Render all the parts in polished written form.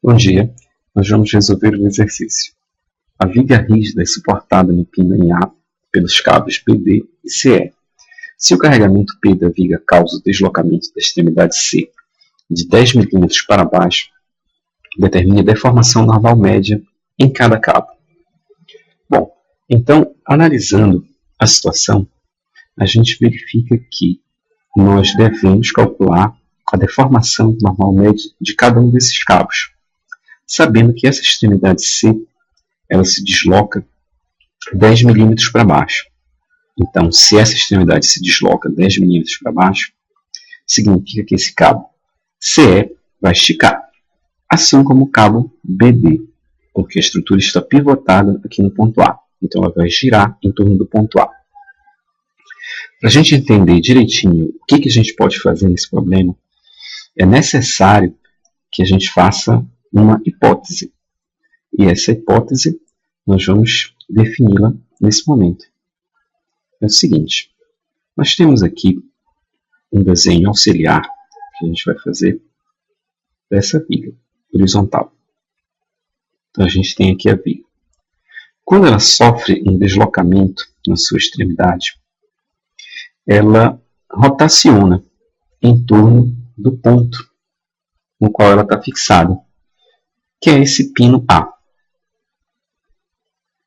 Bom dia, nós vamos resolver o exercício. A viga rígida é suportada no pino em A pelos cabos BD e CE. Se o carregamento P da viga causa o deslocamento da extremidade C de 10 mm para baixo, determine a deformação normal média em cada cabo. Bom, então, analisando a situação, a gente verifica que nós devemos calcular a deformação normal média de cada um desses cabos, sabendo que essa extremidade C ela se desloca 10 mm para baixo. Então, se essa extremidade se desloca 10 mm para baixo, significa que esse cabo CE vai esticar, assim como o cabo BD, porque a estrutura está pivotada aqui no ponto A. Então, ela vai girar em torno do ponto A. Para a gente entender direitinho o que a gente pode fazer nesse problema, é necessário que a gente faça uma hipótese. E essa hipótese, nós vamos defini-la nesse momento. É o seguinte, nós temos aqui um desenho auxiliar que a gente vai fazer dessa viga horizontal. Então, a gente tem aqui a viga. Quando ela sofre um deslocamento na sua extremidade, ela rotaciona em torno do ponto no qual ela está fixada, que é esse pino A.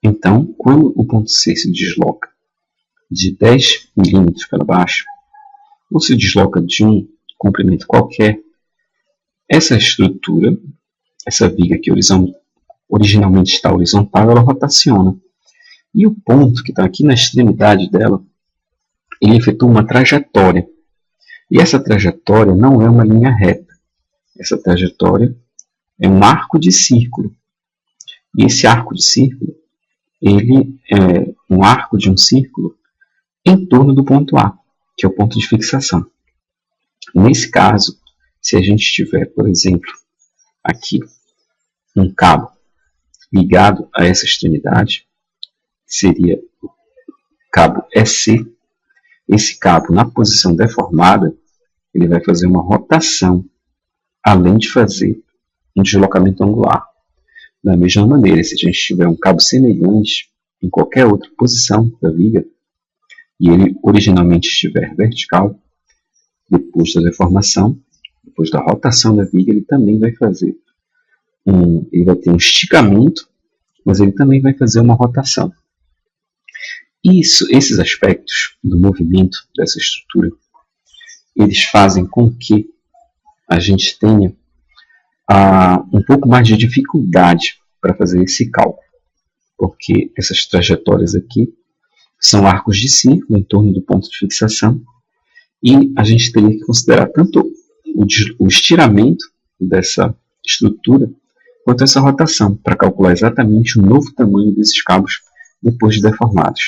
Então, quando o ponto C se desloca de 10 mm para baixo, ou se desloca de um comprimento qualquer, essa estrutura, essa viga que originalmente está horizontal, ela rotaciona. E o ponto que está aqui na extremidade dela, ele efetua uma trajetória. E essa trajetória não é uma linha reta. Essa trajetória é um arco de círculo. E esse arco de círculo, ele é um arco de um círculo em torno do ponto A, que é o ponto de fixação. Nesse caso, se a gente tiver, por exemplo, aqui um cabo ligado a essa extremidade, seria o cabo EC. Esse cabo, na posição deformada, ele vai fazer uma rotação, além de fazer um deslocamento angular. Da mesma maneira, se a gente tiver um cabo semelhante em qualquer outra posição da viga, e ele originalmente estiver vertical, depois da deformação, depois da rotação da viga, ele também vai fazer ele vai ter um esticamento, mas ele também vai fazer uma rotação. Esses aspectos do movimento dessa estrutura, eles fazem com que a gente tenha um pouco mais de dificuldade para fazer esse cálculo, porque essas trajetórias aqui são arcos de círculo em torno do ponto de fixação, e a gente teria que considerar tanto o estiramento dessa estrutura, quanto essa rotação, para calcular exatamente o novo tamanho desses cabos depois de deformados.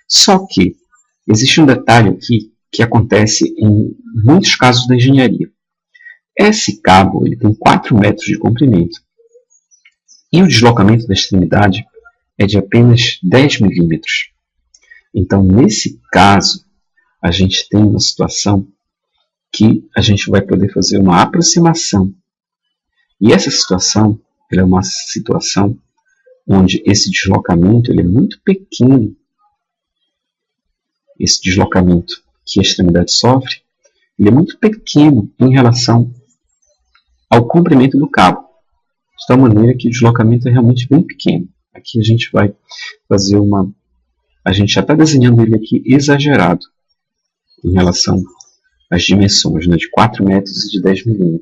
Só que existe um detalhe aqui que acontece em muitos casos da engenharia. Esse cabo ele tem 4 metros de comprimento e o deslocamento da extremidade é de apenas 10 mm. Então, nesse caso, a gente tem uma situação que a gente vai poder fazer uma aproximação. E essa situação ela é uma situação onde esse deslocamento ele é muito pequeno. Esse deslocamento que a extremidade sofre, ele é muito pequeno em relação ao comprimento do cabo, de tal maneira que o deslocamento é realmente bem pequeno. Aqui a gente vai fazer a gente já está desenhando ele aqui exagerado em relação às dimensões, né, de 4 metros e de 10 mm.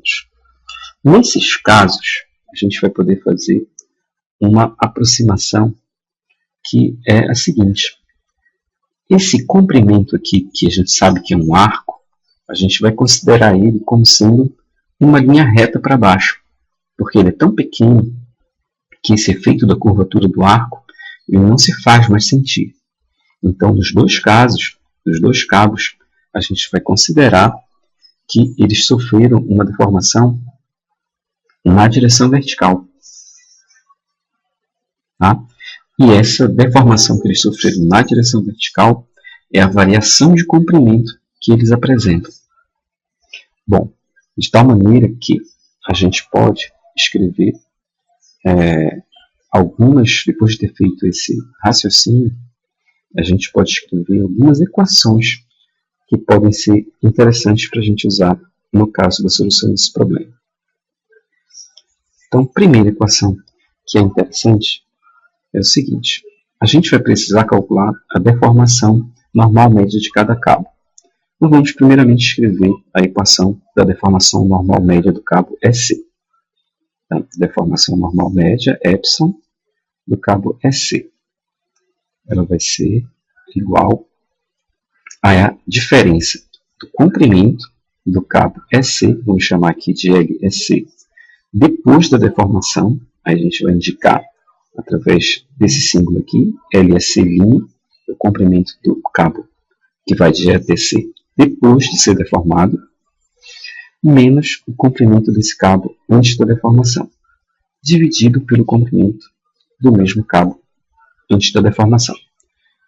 Nesses casos, a gente vai poder fazer uma aproximação que é a seguinte. Esse comprimento aqui, que a gente sabe que é um arco, a gente vai considerar ele como sendo uma linha reta para baixo, porque ele é tão pequeno que esse efeito da curvatura do arco ele não se faz mais sentir. Então, nos dois casos, dos dois cabos, a gente vai considerar que eles sofreram uma deformação na direção vertical. Tá? E essa deformação que eles sofreram na direção vertical é a variação de comprimento que eles apresentam. Bom, de tal maneira que a gente pode escrever depois de ter feito esse raciocínio, a gente pode escrever algumas equações que podem ser interessantes para a gente usar no caso da solução desse problema. Então, a primeira equação que é interessante é o seguinte: a gente vai precisar calcular a deformação normal média de cada cabo. Então, vamos primeiramente escrever a equação da deformação normal média do cabo EC. Então, deformação normal média, epsilon, do cabo EC. Ela vai ser igual à diferença do comprimento do cabo EC, vamos chamar aqui de LEC, depois da deformação. Aí a gente vai indicar através desse símbolo aqui, LEC', o comprimento do cabo que vai de E até C depois de ser deformado, menos o comprimento desse cabo antes da deformação, dividido pelo comprimento do mesmo cabo antes da deformação.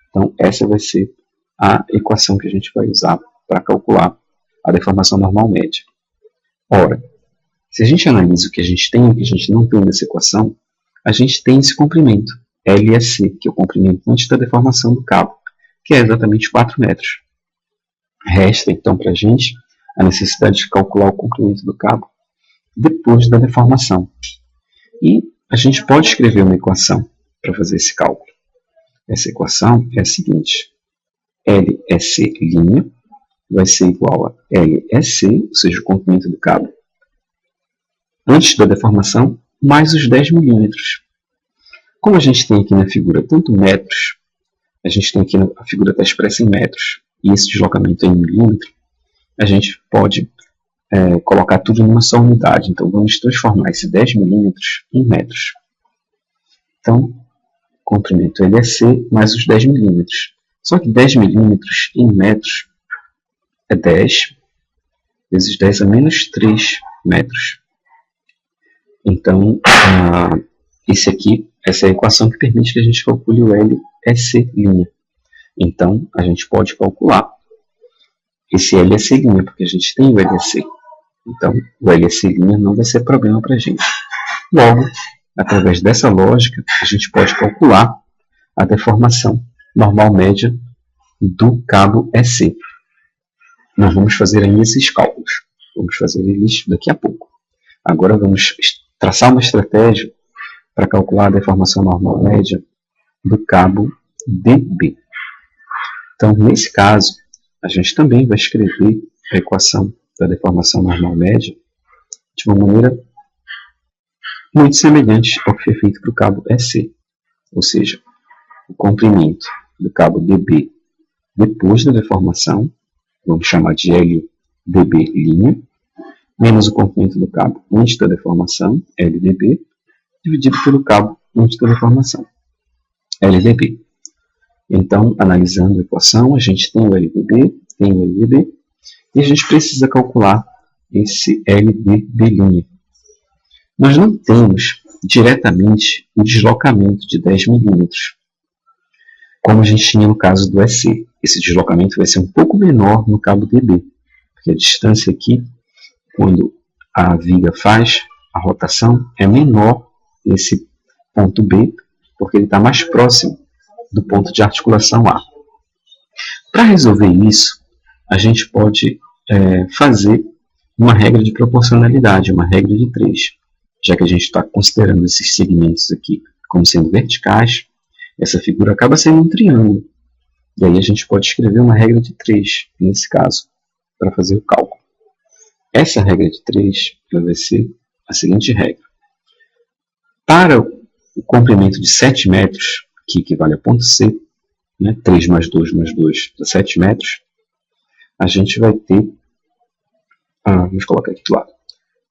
Então, essa vai ser a equação que a gente vai usar para calcular a deformação normal média. Ora, se a gente analisa o que a gente tem e o que a gente não tem nessa equação, a gente tem esse comprimento, LEC, que é o comprimento antes da deformação do cabo, que é exatamente 4 metros. Resta, então, para a gente a necessidade de calcular o comprimento do cabo depois da deformação. E a gente pode escrever uma equação para fazer esse cálculo. Essa equação é a seguinte: LEC' vai ser igual a LEC, ou seja, o comprimento do cabo antes da deformação, mais os 10 milímetros. Como a gente tem aqui na figura tanto metros, a gente tem aqui a figura está expressa em metros, e esse deslocamento é em milímetro, a gente pode colocar tudo numa só unidade. Então, vamos transformar esse 10 milímetros em metros. Então, comprimento LEC mais os 10 milímetros. Só que 10 milímetros em metros é 10 vezes 10 a menos 3 metros. Então, essa é a equação que permite que a gente calcule o LEC'. Então, a gente pode calcular esse LEC', porque a gente tem o LEC. Então, o LEC' não vai ser problema para a gente. Logo, através dessa lógica, a gente pode calcular a deformação normal média do cabo EC. Nós vamos fazer ainda esses cálculos. Vamos fazer eles daqui a pouco. Agora vamos traçar uma estratégia para calcular a deformação normal média do cabo DB. Então, nesse caso, a gente também vai escrever a equação da deformação normal média de uma maneira muito semelhante ao que foi feito para o cabo EC. Ou seja, o comprimento do cabo DB depois da deformação, vamos chamar de LDB', menos o comprimento do cabo antes da deformação, LDB, dividido pelo cabo antes da deformação, LDB. Então, analisando a equação, a gente tem o LDB, tem o LDB, e a gente precisa calcular esse LDB'. Nós não temos diretamente o deslocamento de 10 milímetros, como a gente tinha no caso do EC. Esse deslocamento vai ser um pouco menor no cabo DB, porque a distância aqui, quando a viga faz a rotação, é menor nesse ponto B, porque ele está mais próximo do ponto de articulação A. Para resolver isso, a gente pode fazer uma regra de proporcionalidade, uma regra de 3, já que a gente está considerando esses segmentos aqui como sendo verticais, essa figura acaba sendo um triângulo. E aí a gente pode escrever uma regra de 3, nesse caso, para fazer o cálculo. Essa regra de 3 vai ser a seguinte regra. Para o comprimento de 7 metros, que equivale a ponto C, 3 mais 2 mais 2 dá 7 metros, a gente vai ter, vamos colocar aqui do lado,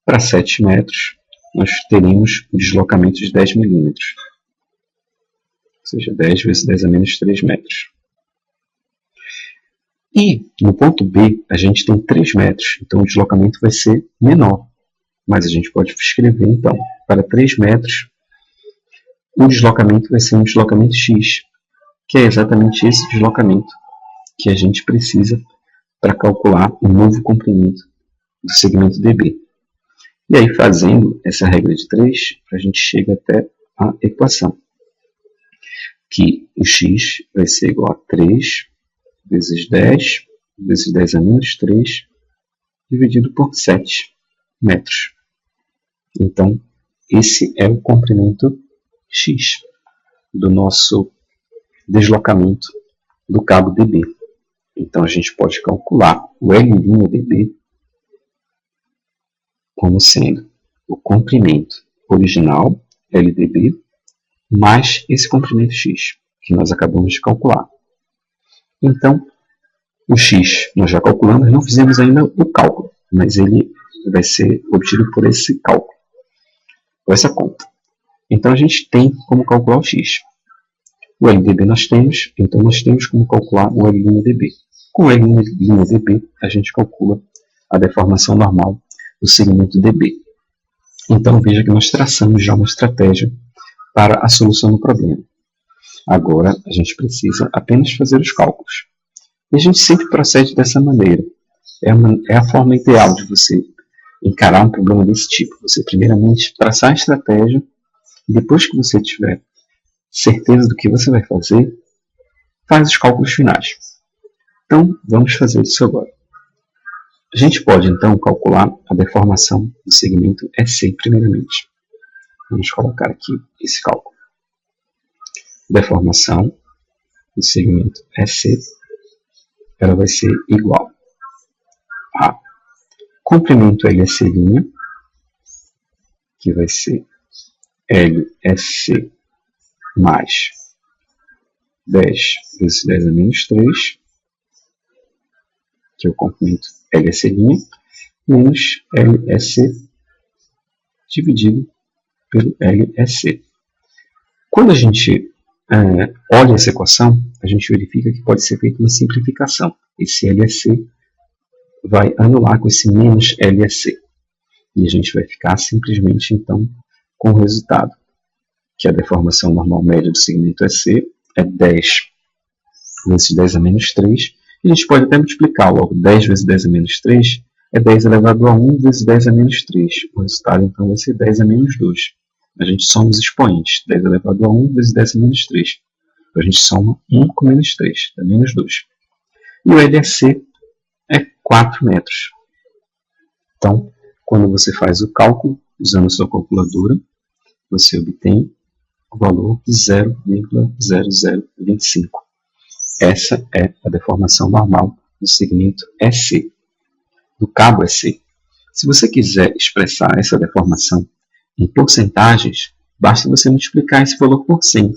para 7 metros, nós teremos o deslocamento de 10 milímetros. Ou seja, 10 vezes 10 a menos 3 metros. E no ponto B, a gente tem 3 metros, então o deslocamento vai ser menor. Mas a gente pode escrever, então, para 3 metros, o deslocamento vai ser um deslocamento X, que é exatamente esse deslocamento que a gente precisa para calcular o novo comprimento do segmento DB. E aí, fazendo essa regra de 3, a gente chega até a equação, que o x vai ser igual a 3 vezes 10 a menos 3 dividido por 7 metros. Então, esse é o comprimento x do nosso deslocamento do cabo DB. Então, a gente pode calcular o L'(dB) como sendo o comprimento original, LDB, mais esse comprimento x, que nós acabamos de calcular. Então, o x nós já calculamos, não fizemos ainda o cálculo, mas ele vai ser obtido por esse cálculo, por essa conta. Então, a gente tem como calcular o x. O LDB nós temos, então nós temos como calcular o L'(dB). Com o L'(dB, a gente calcula a deformação normal do segmento DB. Então, veja que nós traçamos já uma estratégia para a solução do problema. Agora, a gente precisa apenas fazer os cálculos. E a gente sempre procede dessa maneira. É a forma ideal de você encarar um problema desse tipo. Você, primeiramente, traçar a estratégia, e depois que você tiver certeza do que você vai fazer, faz os cálculos finais. Então, vamos fazer isso agora. A gente pode, então, calcular a deformação do segmento EC, primeiramente. Vamos colocar aqui esse cálculo. Deformação do segmento EC, ela vai ser igual a comprimento LEC', que vai ser LEC mais 10 vezes 10 a menos 3, que é o comprimento LEC', menos LEC dividido pelo LEC. Quando a gente olha essa equação, a gente verifica que pode ser feita uma simplificação. Esse LEC vai anular com esse menos LEC. E a gente vai ficar simplesmente, então, com o resultado, que a deformação normal média do segmento EC é 10 vezes 10 a menos 3. E a gente pode até multiplicar logo. 10 vezes 10 a menos 3 é 10 elevado a 1 vezes 10 a menos 3. O resultado, então, vai ser 10 a menos 2. A gente soma os expoentes. 10 elevado a 1 vezes 10 a menos 3. Então, a gente soma 1 com menos 3, dá menos 2. E o LEC é 4 metros. Então, quando você faz o cálculo, usando a sua calculadora, você obtém o valor de 0,0025. Essa é a deformação normal do segmento EC, do cabo EC. Se você quiser expressar essa deformação em porcentagens, basta você multiplicar esse valor por 100.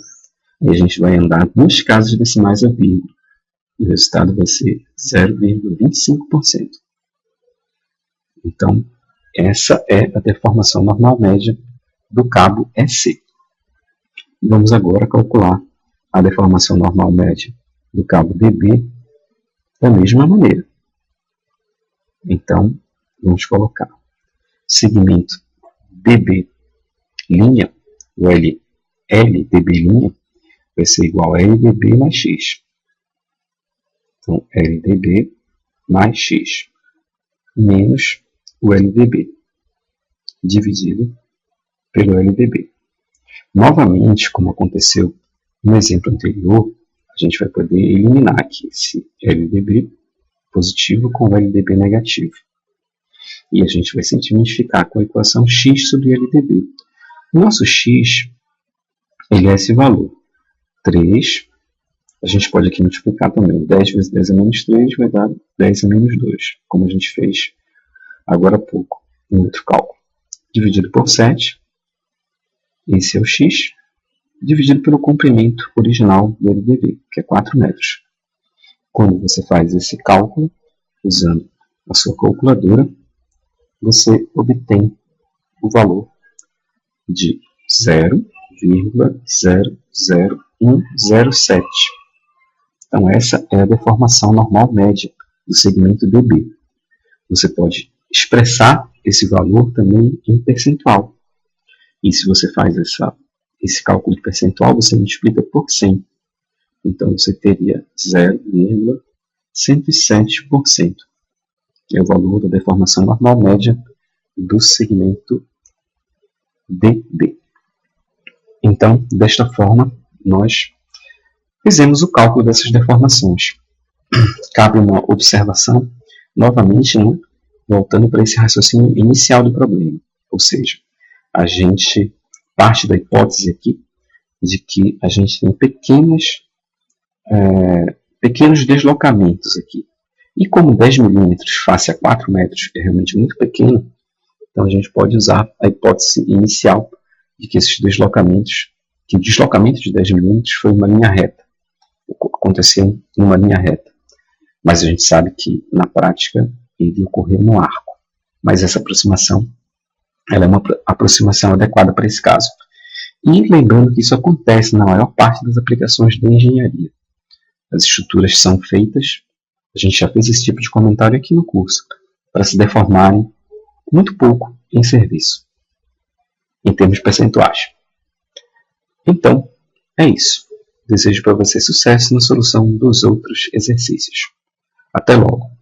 Aí a gente vai andar 2 casas decimais a vírgula. E o resultado vai ser 0,25%. Então, essa é a deformação normal média do cabo EC. Vamos agora calcular a deformação normal média do cabo DB da mesma maneira. Então, vamos colocar segmento DB', o LDB' vai ser igual a LDB mais X. Então, LDB mais X menos o LDB dividido pelo LDB. Novamente, como aconteceu no exemplo anterior, a gente vai poder eliminar aqui esse LDB positivo com o LDB negativo. E a gente vai simplesmente ficar com a equação x sobre LDB. O nosso x, ele é esse valor, 3. A gente pode aqui multiplicar também. 10 vezes 10 a menos 3 vai dar 10 a menos 2, como a gente fez agora há pouco, em outro cálculo. Dividido por 7, esse é o x, dividido pelo comprimento original do LDB, que é 4 metros. Quando você faz esse cálculo, usando a sua calculadora, você obtém o valor de 0,00107. Então, essa é a deformação normal média do segmento DB. Você pode expressar esse valor também em percentual. E se você faz esse cálculo de percentual, você multiplica por 100. Então, você teria 0,107%, que é o valor da deformação normal média do segmento DD. Então, desta forma, nós fizemos o cálculo dessas deformações. Cabe uma observação, novamente, né, voltando para esse raciocínio inicial do problema. Ou seja, a gente parte da hipótese aqui de que a gente tem pequenos deslocamentos aqui. E como 10 milímetros face a 4 metros é realmente muito pequeno, então a gente pode usar a hipótese inicial de que o deslocamento de 10 milímetros foi uma linha reta. Aconteceu numa linha reta. Mas a gente sabe que, na prática, ele ocorreu no arco. Mas essa aproximação ela é uma aproximação adequada para esse caso. E lembrando que isso acontece na maior parte das aplicações de engenharia. As estruturas são feitas, a gente já fez esse tipo de comentário aqui no curso, para se deformarem muito pouco em serviço, em termos percentuais. Então, é isso. Desejo para você sucesso na solução dos outros exercícios. Até logo!